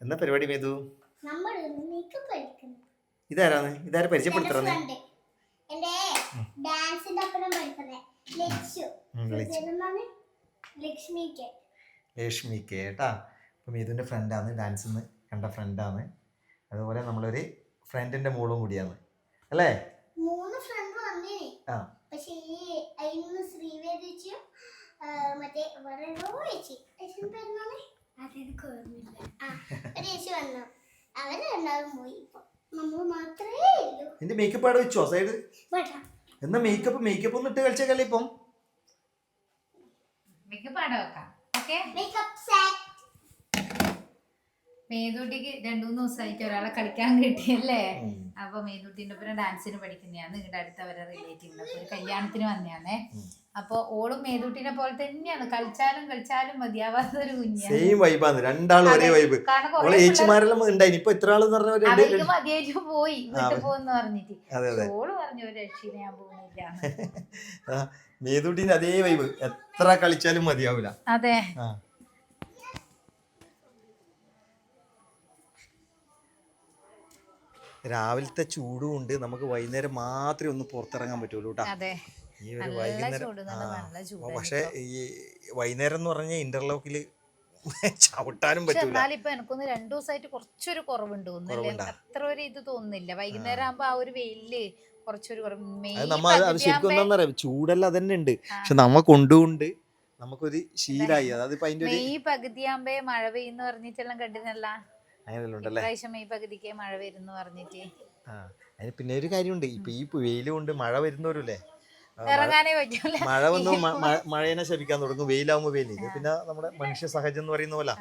എന്താ പരിപാടി മേതു? നമ്മൾ മേക്കപ്പ് പഠിക്കുന്നു. ഇതാരെ പരിചയപ്പെടുത്തറേ? എന്റെ ഡാൻസിന്റെ ഒപ്പം പഠിക്കുന്നത് ലക്ഷ്മി കേട്ടാ. അപ്പം മേതുവിൻ്റെ ഫ്രണ്ടാണ്, ഡാൻസിൽ നിന്ന് കണ്ട ഫ്രണ്ടാണ്. അതുപോലെ നമ്മളൊരു ഫ്രണ്ടിന്റെ മോളും കൂടിയാണ് അല്ലേ? 3 ഫ്രണ്ട് വന്നേ. പക്ഷേ ഈ അയിന്ന് ശ്രീവേദിച്ചും മറ്റേ ചേച്ചി പേരുന്നാണ് അതെനിക്ക് ഓർമ്മയില്ല. ചേച്ചി വന്നു, അവര് രണ്ടാളും പോയി. നമ്മൾ മാത്രമേ ഉള്ളൂ. നിന്റെ മേക്കപ്പ് അവിടെ വെച്ചോ സൈഡ്? എന്നാ മേക്കപ്പ് ഒന്ന് ഇട്ട് കളിച്ചേക്കല്ലേ ഇപ്പം? മേക്കപ്പ് അവിടെ വെക്കാം. ഓക്കെ, മേതൂട്ടിക്ക് 2-3 ദിവസമായിട്ട് ഒരാളെ കളിക്കാൻ കിട്ടിയല്ലേ. അപ്പൊ മേതൂട്ടിന്റെ ഒപ്പം ഡാൻസിന് പഠിക്കുന്നതാണ്. നിങ്ങളുടെ അടുത്ത് അവരെ റിലേറ്റീവ് ഒരു കല്യാണത്തിന് വന്നയാന്നേ. അപ്പൊ ഓളും മേതൂട്ടിനെ പോലെ തന്നെയാണ്, കളിച്ചാലും മതിയാവാത്തൊരു കുഞ്ഞാണ്. രണ്ടാളും ഒരേ വൈബ്. അവർക്ക് മതിയായിട്ട് പോയി വീട്ടിൽ പോന്ന് പറഞ്ഞിട്ട്. ഓള് പറഞ്ഞു ഒരു രക്ഷീനെ ഞാൻ പോകുന്നില്ല. മേതൂട്ടിന്റെ അതേ വൈബ്, എത്ര കളിച്ചാലും മതിയാവൂല. അതെ, രാവിലത്തെ ചൂടും ഉണ്ട്, നമുക്ക് വൈകുന്നേരം മാത്രമേ ഒന്ന് പുറത്തിറങ്ങാൻ പറ്റുള്ളൂ കേട്ടോ. ഈ ഒരു വൈകുന്നേരം. പക്ഷെ ഈ വൈകുന്നേരം എന്ന് പറഞ്ഞാൽ ഇന്റർലോക്കില് ചവിട്ടാനും പറ്റൂല. ഇപ്പൊ എനിക്കൊന്ന് 2 ദിവസമായിട്ട് കുറച്ചൊരു കുറവുണ്ട് തോന്നുന്നില്ല, അത്ര ഒരു ഇത് തോന്നുന്നില്ല. വൈകുന്നേരം ആകുമ്പോ ആ ഒരു വെയില് കുറച്ചൊരു ശരിക്കും ചൂടെല്ലാം അതന്നെ ഉണ്ട്. പക്ഷെ നമ്മ കൊണ്ടുകൊണ്ട് നമുക്കൊരു ശീലായി. അതായത് മെയ് പകുതിയാകുമ്പോ മഴ പെയ്യുന്ന പറഞ്ഞിട്ടെല്ലാം കണ്ടിരുന്നല്ല. പ്രാവശ്യം മെയ് പകുതിക്ക് മഴ വരുന്നു പറഞ്ഞിട്ട്. അതിന് പിന്നെ ഒരു കാര്യമുണ്ട്, ഇപ്പൊ ഈ വെയില് കൊണ്ട് മഴ വരുന്നവരല്ലേ, ഇറങ്ങാനേ പറ്റൂല. മഴ വന്ന് മഴേനെ ശപിക്കാൻ തുടങ്ങും, വെയിലാവുമ്പോ വെയിലില്ല. പിന്നെ നമ്മുടെ മനുഷ്യ സഹജം എന്ന് പറയുന്ന പോലെ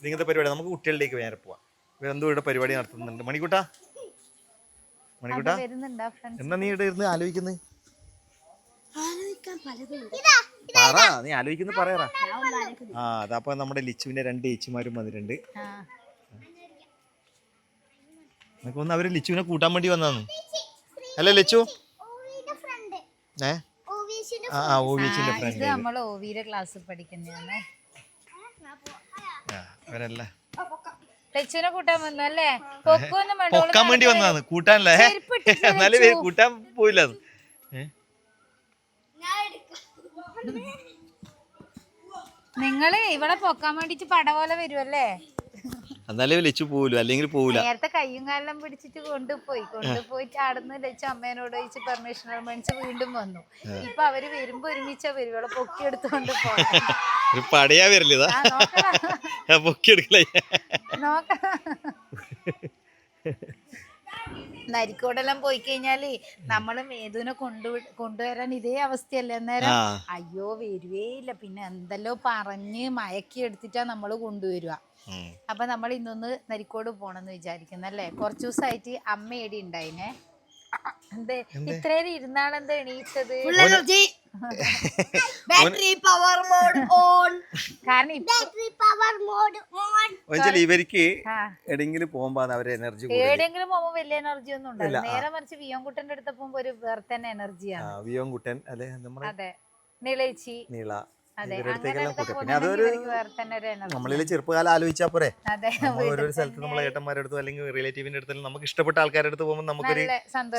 ഇങ്ങനത്തെ പരിപാടി. നമുക്ക് കുട്ടികളിലേക്ക് വേറെ പോവാം. ഇവരെന്തോ ഇവിടെ പരിപാടി നടത്തുന്നുണ്ട്. മണിക്കൂട്ടാ എന്നാ നീ ഇവിടെ ഇരുന്ന് ആലോചിക്കുന്നത്? നീ ആലോചിക്കുന്നത് പറയാറാ. അതപ്പൊ നമ്മുടെ ലിച്ചുവിന്റെ 2 ചേച്ചിമാരും വന്നിട്ടുണ്ട്. ഒന്ന് അവര് ലിച്ചുവിനെ കൂട്ടാൻ വേണ്ടി വന്നാന്ന് അല്ലേ ലിച്ചു? പൊക്കാൻ വേണ്ടി വന്നതാണ്, കൂട്ടാനല്ലേ. എന്നാലും കൂട്ടാൻ പോയില്ല. നിങ്ങള് ഇവിടെ പൊക്കാൻ വേണ്ടിട്ട് പട പോലെ വരുമല്ലേ? എന്നാലേ ലച്ചു പോവൂല, അല്ലെങ്കിൽ പോവൂല. നേരത്തെ കയ്യും കാലം പിടിച്ചിട്ട് കൊണ്ടുപോയിട്ട് അവിടുന്ന് ലച്ചു അമ്മേനോട് ചോദിച്ച് പെർമിഷൻ മേടിച്ച് വീണ്ടും വന്നു. ഇപ്പൊ അവര് വരുമ്പോ ഒരുമിച്ചാ വരും, ഇവിടെ പൊക്കി എടുത്തുകൊണ്ട് പടയാ വരല്ലേ പൊക്കി എടുക്കലേ. നരിക്കോടെല്ലാം പോയി കഴിഞ്ഞാല് നമ്മള് മേതുവിനെ കൊണ്ടുവരാൻ ഇതേ അവസ്ഥയല്ലേ അന്നേരം. അയ്യോ വരുവേ ഇല്ല, പിന്നെ എന്തെല്ലോ പറഞ്ഞ് മയക്കി എടുത്തിട്ടാ നമ്മള് കൊണ്ടുവരുക. അപ്പൊ നമ്മൾ ഇന്നൊന്ന് നരിക്കോട് പോണെന്ന് വിചാരിക്കുന്നല്ലേ. കുറച്ചു ദിവസമായിട്ട് അമ്മ ഏടി ഉണ്ടായിനെ. എന്തേ ഇത്രേരം ഇരുന്നാണെന്താ എണീറ്റത്? കാരണം ഇവർക്ക് എവിടെയെങ്കിലും പോകുമ്പോ എവിടെയെങ്കിലും പോകുമ്പോ വലിയ എനർജി ഒന്നും ഉണ്ടാവില്ല. നേരെ മറിച്ച് വിയോൻകുട്ടന്റെ അടുത്ത് പോകുമ്പോ ഒരു വേറെ തന്നെ എനർജിയാണ്. വിയോൻകുട്ടൻ അതെ, നിളേച്ചി പിന്നെ അതൊരു നമ്മളിൽ ചെറുപ്പകാലം ആലോചിച്ചാ പോരെ. ഓരോ സ്ഥലത്ത് നമ്മളെ ഏട്ടന്മാരുടെ അടുത്തോ അല്ലെങ്കിൽ റിലേറ്റീവിന്റെ അടുത്തോ നമുക്ക് ഇഷ്ടപ്പെട്ട ആൾക്കാരുടെ അടുത്ത് പോകുമ്പോൾ നമുക്കൊരു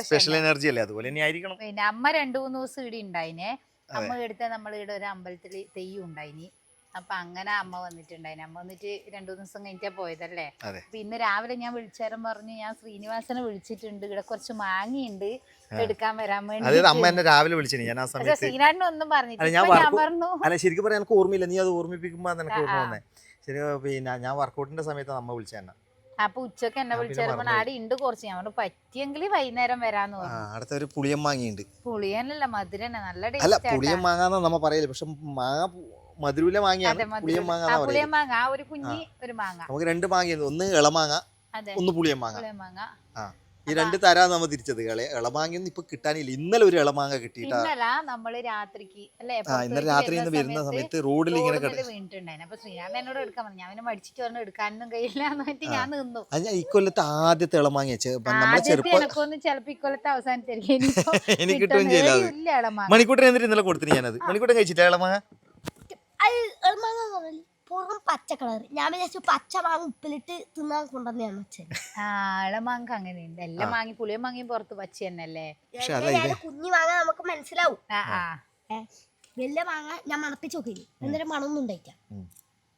സ്പെഷ്യൽ എനർജി അല്ലേ, അതുപോലെ തന്നെ ആയിരിക്കണം. പിന്നെ അമ്മ 2-3 ദിവസം ഇവിടെ ഉണ്ടായിനെ. അമ്മ എടുത്ത നമ്മളിവിടെ ഒരു അമ്പലത്തിൽ തെയ്യം ഉണ്ടായിനി. അപ്പൊ അങ്ങനെ അമ്മ വന്നിട്ടുണ്ടായിന്. അമ്മ വന്നിട്ട് 2-3 ദിവസം കഴിഞ്ഞാ പോയതല്ലേ. അപ്പൊ ഇന്ന് രാവിലെ ഞാൻ വിളിച്ചേരം പറഞ്ഞു, ഞാൻ ശ്രീനിവാസനെ വിളിച്ചിട്ടുണ്ട്, ഇവിടെ കുറച്ച് മാങ്ങയുണ്ട് എടുക്കാൻ വരാൻ വേണ്ടി. അമ്മ എന്നെ രാവിലെ വിളിച്ചു. ഞാൻ ആ സമയത്ത് ശ്രീനാടിനെ ഒന്നും പറഞ്ഞില്ല. ഞാൻ പറഞ്ഞു അല്ല ശരിക്കും പറയാൻ എനിക്ക് ഓർമ്മയില്ല, നീ അത് ഓർമ്മിപ്പിക്കുമ്പോ എനിക്ക് ഓർമ്മ വന്നേ. ശരി, പിന്നെ ഞാൻ വർക്കൗട്ടിന്റെ സമയത്ത് അമ്മ വിളിച്ചെന്നെ. അപ്പൊ ഉച്ചക്ക് എന്നെ വിളിച്ചേരം ആടെ ഉണ്ട് കുറച്ച്. ഞാൻ പറ്റിയെങ്കിൽ വൈകുന്നേരം വരാന്ന് പറഞ്ഞു. അടുത്ത ഒരു പുളിയം മാങ്ങയുണ്ട്. പുളിയനല്ല മധുരനെ, നല്ല അല്ല പുളിയം മാങ്ങാന്ന് നമ്മ പറയല്, പക്ഷെ മാങ്ങ മധുരൂല മാങ്ങയാണ്. പുളിയം മാങ്ങ ആ ഒരു കുഞ്ഞി ഒരു മാങ്ങ. നമുക്ക് 2 മാങ്ങയുണ്ട്, ഒന്ന് ഇളമാങ്ങ ഒന്ന് പുളിയം മാങ്ങ. ഈ 2 തരാ നമ്മ തിരിച്ചത്. ഇളമാങ്ങയൊന്നും ഇപ്പൊ കിട്ടാനില്ല. ഇന്നലെ ഒരു ഇളമാങ്ങ കിട്ടിയിട്ടാ. നമ്മള് രാത്രിക്ക് ഇന്നലെ രാത്രി വരുന്ന സമയത്ത് റോഡിൽ ഇങ്ങനെ വീണിട്ടുണ്ടായിരുന്നു. അപ്പൊ ശ്രീനാഥ് എന്നോട് എടുക്കാൻ പറഞ്ഞു. ഞാൻ മടിച്ചിട്ട് പറഞ്ഞു എടുക്കാനൊന്നും കഴിയില്ല എന്നിട്ട് ഞാൻ നിന്നു. ഇക്കൊല്ലത്തെ ആദ്യത്തെ ഇളമാങ്ങ ചിലപ്പോ ഇക്കൊല്ലത്തെ അവസാനത്തായിരിക്കും എനിക്ക് കിട്ടുകയും ചെയ്യില്ല. മണിക്കൂട്ടൻ എന്നിട്ട് ഇന്നലെ കൊടുത്തിട്ട് ഞാനത്. മണിക്കൂട്ടൻ കഴിച്ചിട്ട് ഇളമാങ്ങ പുറം പച്ച കളർ. ഞാൻ വിചാരിച്ചു പച്ച മാങ്ങ ഉപ്പിലിട്ട് തിന്നാൻ കൊണ്ടുവന്നെയാണ് അച്ഛൻ. ഇളമാങ്ങ അങ്ങനെയുണ്ട്. എല്ലാം മാങ്ങി പുളിയും മാങ്ങിയും പുറത്ത് പച്ച തന്നെയല്ലേ. കുഞ്ഞു മാങ്ങ നമുക്ക് മനസ്സിലാവും. വലിയ മാങ്ങ ഞാൻ മണപ്പിച്ച് നോക്കി, എന്നിട്ട് മണമൊന്നും ഉണ്ടായിട്ടാ.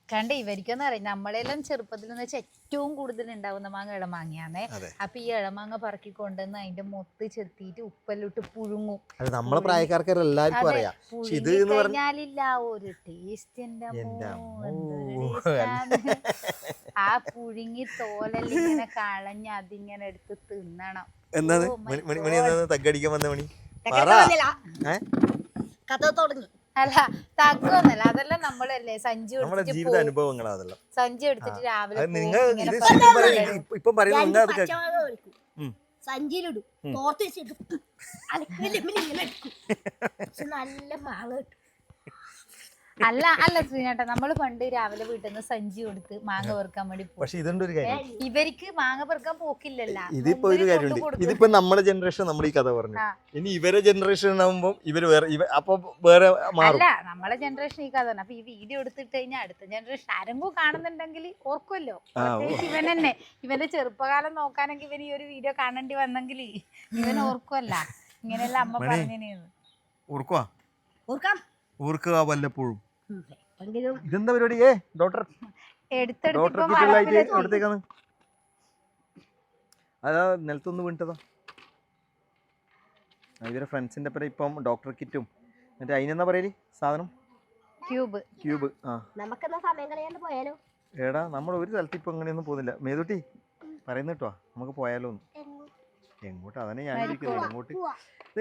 കണ്ട് ഇവർക്കൊന്നും അറിയാം, നമ്മളെല്ലാം ചെറുപ്പത്തിൽ എന്ന് വെച്ചാൽ ഏറ്റവും കൂടുതൽ ഉണ്ടാവുന്ന മാങ്ങ ഇളമാങ്ങയാണേ. അപ്പൊ ഈ ഇളമാങ്ങ പറക്കി കൊണ്ടുവന്ന് അതിന്റെ മൊത്ത് ചെത്തിയിട്ട് ഉപ്പെല്ലിട്ട് പുഴുങ്ങും. നമ്മളെ പ്രായക്കാർക്ക് എല്ലാവർക്കും അറിയാം. കഴിഞ്ഞാലില്ല ഒരു ടേസ്റ്റ്. ആ പുഴുങ്ങി തോലെല്ലാം ഇങ്ങനെ കളഞ്ഞ് അതിങ്ങനെ എടുത്ത് തിന്നണം. തగ్గടിക്കാൻ വന്ന മണി കഥ തുടങ്ങി. അല്ല തగ్గൊന്നല്ല, അതെല്ലാം നമ്മളല്ലേ സഞ്ചി ജീവിത അനുഭവങ്ങളാ അതെല്ലാം. സഞ്ചി എടുത്തിട്ട് രാവിലെ സഞ്ചിയിലിടും, തോർത്ത് വെച്ചിട്ട് നല്ല മാങ്ങ കിട്ടും. അല്ല ശ്രീനേട്ടാ, നമ്മള് പണ്ട് രാവിലെ വീട്ടിൽ നിന്ന് സഞ്ചി കൊടുത്ത് മാങ്ങ പെറുക്കാൻ വേണ്ടി പോകും. പക്ഷെ ഇതുണ്ട് ഒരു കാര്യം, ഇവർക്ക് മാങ്ങ പെറുക്കാൻ പോക്കില്ലല്ലോ. ഇതിപ്പോ ഒരു കാര്യമുണ്ട്. ഇതിപ്പോ നമ്മുടെ ജനറേഷൻ നമ്മൾ ഈ കഥ പറഞ്ഞു, ഇനി ഇവരെ ജനറേഷൻ ആകുമ്പോ ഇവര് വേറെ, അപ്പൊ വേറെ അല്ല നമ്മളെ ജനറേഷൻ ഈ കഥ പറഞ്ഞു. അപ്പൊ ഈ വീഡിയോ എടുത്തിട്ട് കഴിഞ്ഞാൽ അടുത്ത ജനറേഷൻ ആരെങ്കിലും കാണുന്നുണ്ടെങ്കിൽ ഓർക്കുമല്ലോ. ഇവൻ തന്നെ ഇവന്റെ ചെറുപ്പകാലം നോക്കാനെങ്കിൽ ഇവൻ ഈ ഒരു വീഡിയോ കാണേണ്ടി വന്നെങ്കിൽ ഇവൻ ഓർക്കുമല്ല ഇങ്ങനെയല്ല അമ്മ പറഞ്ഞേന്ന്. ഓർക്കുക വല്ലപ്പോഴും. ഇതെന്താ പരിപാടി? ഡോക്ടർ എടുത്തേക്കാണ്. അതാ നിലത്തൊന്ന് വീണിട്ടതാ. ഇവരെ ഫ്രണ്ട്സിന്റെ ഒപ്പം ഇപ്പം ഡോക്ടർ കിറ്റും മറ്റേ അതിനെന്താ പറയല് സാധനം? ക്യൂബ്. എടാ നമ്മൾ ഒരു സ്ഥലത്ത് ഇപ്പൊ അങ്ങനെയൊന്നും പോകുന്നില്ല. മേതുട്ടി പറയുന്ന കേട്ടോ, നമുക്ക് പോയാലോ ഒന്ന്. എങ്ങോട്ട്? അതന്നെ ഞാൻ ഇരിക്കുന്നില്ല. എങ്ങോട്ട്?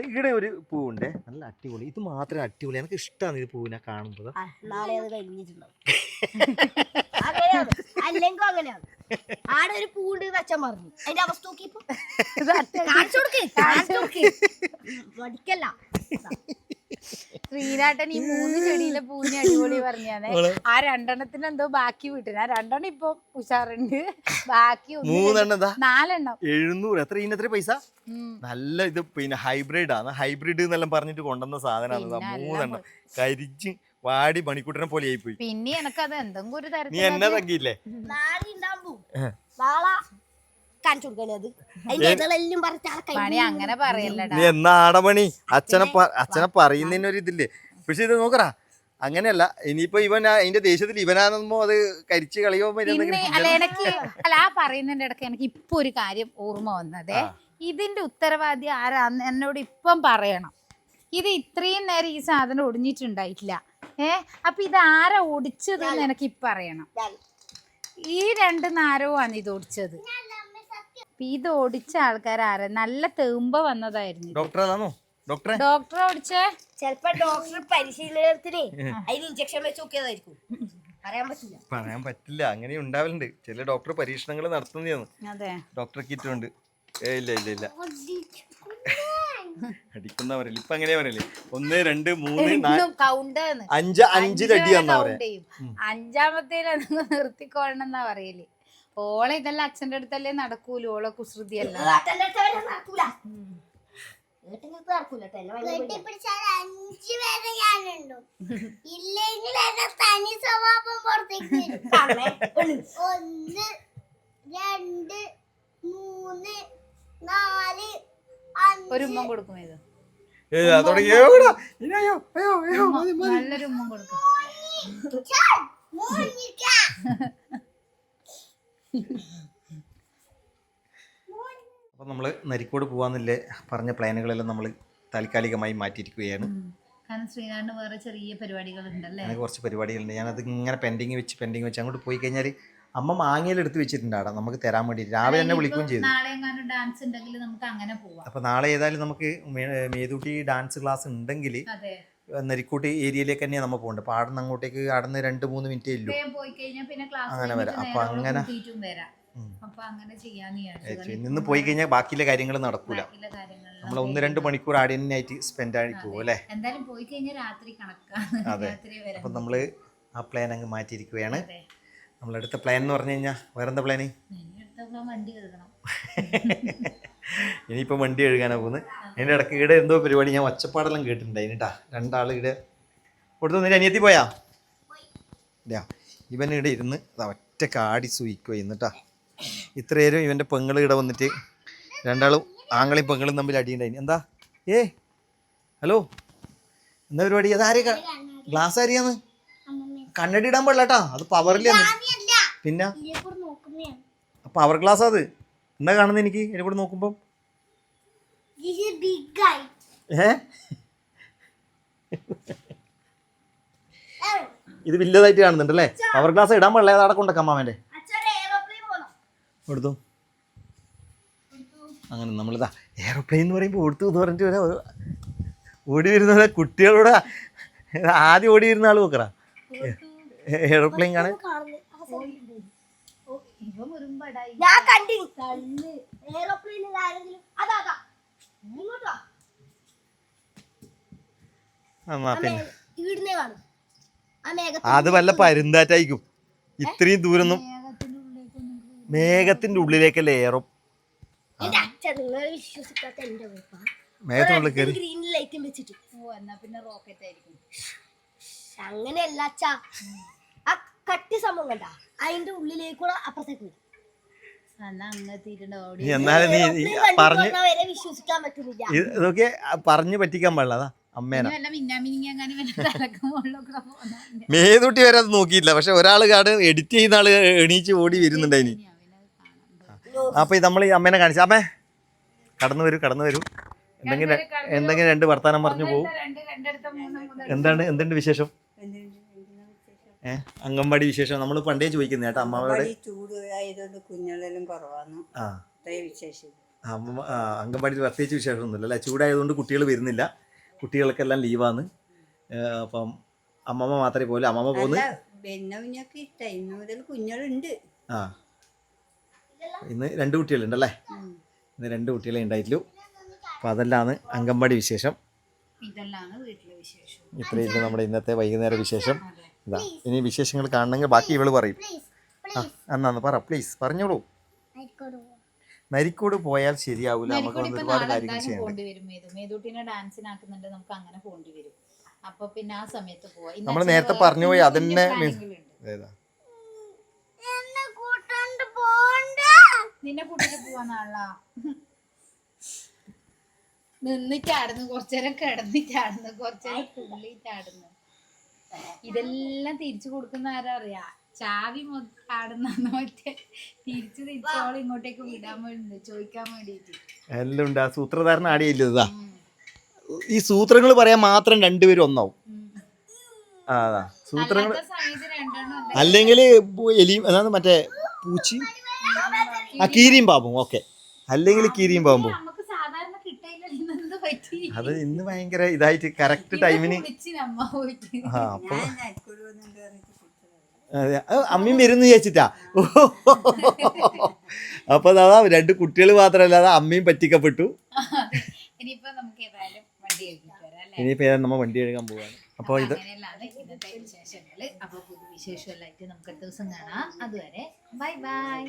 ഇവിടെ ഒരു പൂവുണ്ടേ, നല്ല അടിപൊളി. ഇത് മാത്രമേ അടിപൊളി, എനിക്ക് ഇഷ്ടമാണ് ഈ പൂവിനെ കാണുമ്പോൾ. അല്ലെങ്കിൽ അങ്ങനെയാണ്. ആടെ ഒരു പൂണ്ട് വെച്ചാൽ പറഞ്ഞു അതിന്റെ അവസ്ഥ മടിക്കല്ല. ശ്രീനാട്ടൻ ഈ 3 ചെടിയിലെ പൂവിനെ അടിപൊളി പറഞ്ഞാണ്. ആ 2 എന്തോ ബാക്കി വിട്ടിന്. ആ 2 ഇപ്പൊ ഉഷാറുണ്ട്. ബാക്കി 4 700. എത്ര പൈസ? നല്ല ഇത് പിന്നെ ഹൈബ്രിഡ് ആണ്. ഹൈബ്രിഡ് എന്നെല്ലാം പറഞ്ഞിട്ട് കൊണ്ടുവന്ന സാധനമാണ്. 3 കരിച്ച് വാടി മണിക്കൂട്ടനെ പോലെ ആയി പോയി. പിന്നെ എനക്കത് എന്തെങ്കിലും ഒരു തരത്തിൽ നീ എന്നെ തങ്കിയില്ലേ? അങ്ങനെ പറയല്ലടാ. നീ എന്നാ ആടമണി അച്ഛനെ പറയുന്നതിനൊരു ഇതില്ലേ. പക്ഷെ ഇത് നോക്കറാ, അങ്ങനെയല്ല. ഇനിയിപ്പോ ഇവൻ അതിന്റെ ദേഷ്യത്തിൽ ഇവനാണെന്നോ അത് കരിച്ച് കളിയോ. ആ പറയുന്നതിന്റെ ഇടയ്ക്ക് എനിക്ക് ഇപ്പൊ ഒരു കാര്യം ഓർമ്മ വന്നതേ. ഇതിന്റെ ഉത്തരവാദി ആരാന്ന് എന്നോട് ഇപ്പം പറയണം. ഇത് ഇത്രയും നേരം ഈ സാധനം ഒടിഞ്ഞിട്ടുണ്ടായിട്ടില്ല. അപ്പൊ ഇത് ആരാ ഒടിച്ചത് എന്ന് എനിക്ക് ഇപ്പൊ അറിയണം. ഈ 2 നാരവുമാണ് ഇത് ഒടിച്ചത്. ഇത് ഒടിച്ച ആൾക്കാരാര നല്ല തെമ്പ വന്നതായിരുന്നു. ഡോക്ടർ ഓടിച്ചേ? ചിലപ്പോ ഡോക്ടർ പരിശീലനത്തിന് അതിന് ഇഞ്ചക്ഷൻ വെച്ച് നോക്കിയതായിരിക്കും. പറയാൻ പറ്റില്ല. അങ്ങനെ ഉണ്ടാവലുണ്ട്. ചില ഡോക്ടർ പരീക്ഷണങ്ങൾ നടത്തുന്നതാണ്. ഡോക്ടർ കിറ്റ് ഉണ്ട്. ഇല്ല അടിക്കുന്ന പറയല്. ഇപ്പൊ എങ്ങനെയാ പറയല്? 1 2 3 4 5 അടി എന്നാ പറയാ. 5ാമത്തേല് നിർത്തിക്കോളണം എന്നാ പറയല്. ഓളെ ഇതെല്ലാം അച്ഛന്റെ അടുത്തല്ലേ നടക്കൂല. ഓളെ കുസൃതിയല്ല. ഒരു ഉമ്മ കൊടുക്കും. ഇത് നല്ലൊരു ഉമ്മ കൊടുക്കും. അപ്പോൾ നമ്മൾ നരിക്കോട് പോകാന്നില്ലേ പറഞ്ഞ പ്ലാനുകളെല്ലാം നമ്മൾ താൽക്കാലികമായി മാറ്റിയിരിക്കുകയാണ്. കാരണം ശ്രീനാടിന് വേറെ ചെറിയ പരിപാടികളുണ്ടല്ലേ. അങ്ങനെ കുറച്ച് പരിപാടികളുണ്ട്. ഞാനത് ഇങ്ങനെ പെൻഡിങ് വെച്ച് അങ്ങോട്ട് പോയി കഴിഞ്ഞാൽ അമ്മ മാങ്ങയിലെടുത്ത് വെച്ചിട്ടുണ്ട് അവിടെ നമുക്ക് തരാൻ വേണ്ടി. രാവിലെ എന്നെ വിളിക്കുകയും ചെയ്തു. ഡാൻസ് ഉണ്ടെങ്കിൽ നമുക്ക് അങ്ങനെ പോവാം. അപ്പോൾ നാളെ ഏതായാലും നമുക്ക് മേതൂട്ടി ഡാൻസ് ക്ലാസ് ഉണ്ടെങ്കിൽ നരിക്കോട്ട് ഏരിയയിലേക്ക് തന്നെയാണ് നമ്മൾ പോകേണ്ടത്. അപ്പോൾ ആടുന്ന് അങ്ങോട്ടേക്ക് ആടുന്ന് 2-3 മിനിറ്റേ ഉള്ളൂ. അങ്ങനെ വരാം. അപ്പോൾ അങ്ങനെ നിന്ന് പോയി കഴിഞ്ഞാൽ ബാക്കിയുള്ള കാര്യങ്ങൾ നടക്കൂല. നമ്മൾ 1-2 മണിക്കൂർ ആടെ തന്നെയായിട്ട് സ്പെൻഡ് ആയി പോകും അല്ലേ. അതെ. അപ്പം നമ്മൾ ആ പ്ലാൻ അങ്ങ് മാറ്റിയിരിക്കുകയാണ്. നമ്മളെടുത്ത പ്ലാൻ എന്ന് പറഞ്ഞു കഴിഞ്ഞാൽ വേറെന്താ പ്ലാന്? ഇനിയിപ്പോൾ വണ്ടി കഴുകാനാണ് പോകുന്നത്. അതിൻ്റെ ഇടയ്ക്ക് ഇവിടെ എന്തോ പരിപാടി ഞാൻ ഒച്ചപ്പാടെല്ലാം കേട്ടിട്ടുണ്ടായിട്ടാ. 2 ആൾ ഇവിടെ കൊടുത്തു. നിന്റെ അനിയത്തി പോയാ? ഇവനിവിടെ ഇരുന്ന് ഒറ്റ കാടി സൂയിക്കുക എന്നിട്ടാ ഇത്രയേരും ഇവൻ്റെ പെങ്ങൾ ഇവിടെ വന്നിട്ട് രണ്ടാളും ആങ്ങളെയും പെങ്ങളും തമ്മിൽ അടിയുണ്ടായി. എന്താ ഹലോ എന്താ പരിപാടി? അതാരെ ഗ്ലാസ് ആരിയാന്ന്? കണ്ണടി ഇടാൻ പാടില്ല കേട്ടാ, അത് പവറിലാണ്. പിന്നെ പവർ ഗ്ലാസ് അത് എന്താ കാണുന്നത് എനിക്ക് ഇതിനെ കൂടെ നോക്കുമ്പം? ഇത് വലുതായിട്ട് കാണുന്നുണ്ട് അല്ലേ? പവർ ഗ്ലാസ് ഇടാൻ പാടില്ല, അത് അവിടെ കൊണ്ടേക്കാം അമ്മാവൻ്റെ കൊടുത്തു. അങ്ങനെ നമ്മളിതാ എയറോപ്ലെയിൻ എന്ന് പറയുമ്പോൾ ഓടുത്തു എന്ന് പറഞ്ഞിട്ട് ഓടി വരുന്ന കുട്ടികളോട് ആദ്യം ഓടി വരുന്ന ആൾ നോക്കറ എയറോപ്ലെയിൻ കാണാൻ. അത് വല്ല പരുന്താറ്റായിരിക്കും. ഇത്രയും ദൂരൊന്നും മേഘത്തിന്റെ ഉള്ളിലേക്കല്ലേ എയറോ മേഘത്തിനുള്ളിൽ കയറി. അങ്ങനെയല്ല അച്ഛാ, ആ കട്ടി സംഭവം കണ്ട അതിന്റെ ഉള്ളിലേക്കൂടെ അപ്പുറത്തേക്ക് എന്നാലും നീ പറഞ്ഞ് വിശ്വസിക്കാൻ പറ്റുന്നില്ല. ഇതൊക്കെ പറഞ്ഞ് പറ്റിക്കാൻ പാടില്ല. അതാ അമ്മേന മേതൂട്ടി വരെ അത് നോക്കിയില്ല. പക്ഷെ ഒരാൾ കാട് എഡിറ്റ് ചെയ്യുന്ന ആള് എണീച്ച് ഓടി വരുന്നുണ്ട് അതിന്. അപ്പൊ നമ്മൾ ഈ അമ്മേനെ കാണിച്ചു. അമ്മേ കടന്നു വരൂ. എന്തെങ്കിലും രണ്ട് വർത്താനം പറഞ്ഞു പോകും. എന്തുണ്ട് വിശേഷം? അംഗൻവാടി വിശേഷം നമ്മൾ പണ്ടേ ചോദിക്കുന്നത് കേട്ടോ അമ്മാവോട്. അംഗൻവാടി പ്രത്യേകിച്ച് വിശേഷമൊന്നുമില്ല അല്ലേ? ചൂടായതുകൊണ്ട് കുട്ടികൾ വരുന്നില്ല, കുട്ടികൾക്കെല്ലാം ലീവാണ്. അപ്പം അമ്മമ്മ മാത്രമേ പോലെ അമ്മമ്മ പോകുന്നു. ഇന്ന് 2 കുട്ടികളുണ്ടല്ലേ? ഇന്ന് 2 കുട്ടികളെ ഉണ്ടായിട്ടുള്ളൂ. അപ്പം അതെല്ലാമാണ് അംഗൻവാടി വിശേഷം. ഇത്രയില്ല നമ്മുടെ ഇന്നത്തെ വൈകുന്നേര വിശേഷം. ഇതാ ഇനി വിശേഷങ്ങൾ കാണണമെങ്കിൽ ബാക്കി ഇവള് പറയും. എന്നാന്ന് പറ പ്ലീസ്, പറഞ്ഞോളൂ. നരിക്കോട് പോയാൽ ശരിയാവൂല, നമുക്ക് ഒരുപാട് കാര്യങ്ങൾ നമ്മൾ നേരത്തെ പറഞ്ഞു പോയി. അതന്നെ നിന്നെ കൂട്ടിട്ട് പോവാന്നാളാ നിന്നിട്ടാടുന്നു, കുറച്ചേരം കിടന്നിട്ടാടുന്നു, കുറച്ചേരം തുള്ളിട്ടാടുന്നു. ഇതെല്ലാം തിരിച്ചു കൊടുക്കുന്ന ആരാ അറിയാ? ചാവി ആടുന്ന മറ്റേ തിരിച്ചോളം ഇങ്ങോട്ടേക്ക് വിടാൻ വേണ്ടി ചോദിക്കാൻ വേണ്ടിട്ട് എല്ലാം ഉണ്ട്. ആ സൂത്രധാരൻ ആടിയില്ലതാ. ഈ സൂത്രങ്ങൾ പറയാൻ മാത്രം 2 പേരും ഒന്നാവും. അതാ സൂത്രങ്ങൾ. അല്ലെങ്കിൽ എലി മറ്റേ പൂച്ചി കീരിയും പാമ്പും. ഓക്കെ, അല്ലെങ്കിൽ കീരിയും പാമ്പും. അത് ഇന്ന് ഭയങ്കര ഇതായിട്ട് കറക്റ്റ് ടൈമിന്. അപ്പൊ അമ്മയും വരുന്നു വിചാരിച്ചിട്ടാ. അപ്പൊ അതാ 2 കുട്ടികൾ മാത്രമല്ലാതെ അമ്മയും പറ്റിക്കപ്പെട്ടു. ഇനിയിപ്പോ നമ്മ വണ്ടി കഴുകാൻ പോവാണ്. അപ്പൊ ഇത് വിശേഷങ്ങള്. അപ്പൊ പുതിയ വിശേഷമല്ലായിട്ട് നമുക്ക് അടുത്ത ദിവസം കാണാം. അതുവരെ ബൈ ബൈ.